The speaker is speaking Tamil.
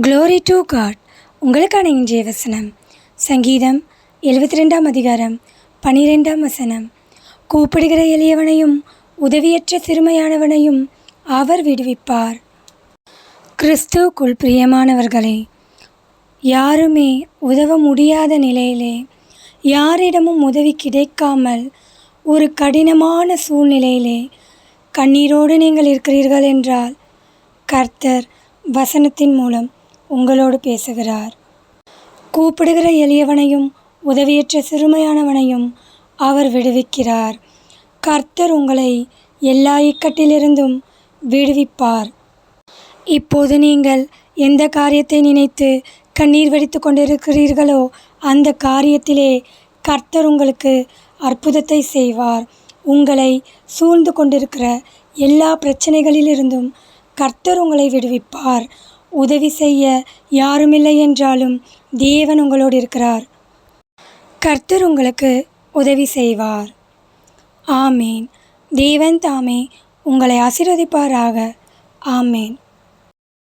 Glory to God. உங்களுக்கான இன்றைய வசனம் சங்கீதம் 72 அதிகாரம் 12 வசனம். கூப்பிடுகிற எளியவனையும் உதவியற்ற சிறுமையானவனையும் அவர் விடுவிப்பார். கிறிஸ்துவுக்குள் பிரியமானவர்களே, யாருமே உதவ முடியாத நிலையிலே, யாரிடமும் உதவி கிடைக்காமல் ஒரு கடினமான சூழ்நிலையிலே கண்ணீரோடு நீங்கள் இருக்கிறீர்கள் என்றால், கர்த்தர் வசனத்தின் மூலம் உங்களோடு பேசுகிறார். கூப்பிடுகிற எளியவனையும் உதவியற்ற சிறுமையானவனையும் அவர் விடுவிக்கிறார். கர்த்தர் உங்களை எல்லா இக்கட்டிலிருந்தும் விடுவிப்பார். இப்போது நீங்கள் எந்த காரியத்தை நினைத்து கண்ணீர் வடித்து கொண்டிருக்கிறீர்களோ அந்த காரியத்திலே கர்த்தர் உங்களுக்கு அற்புதத்தை செய்வார். உங்களை சூழ்ந்து கொண்டிருக்கிற எல்லா பிரச்சனைகளிலிருந்தும் கர்த்தர் உங்களை விடுவிப்பார். உதவி செய்ய யாருமில்லை என்றாலும் தேவன் உங்களோடு இருக்கிறார். கர்த்தர் உங்களுக்கு உதவி செய்வார். ஆமேன். தேவன் தாமே உங்களை ஆசீர்வதிப்பாராக. ஆமேன்.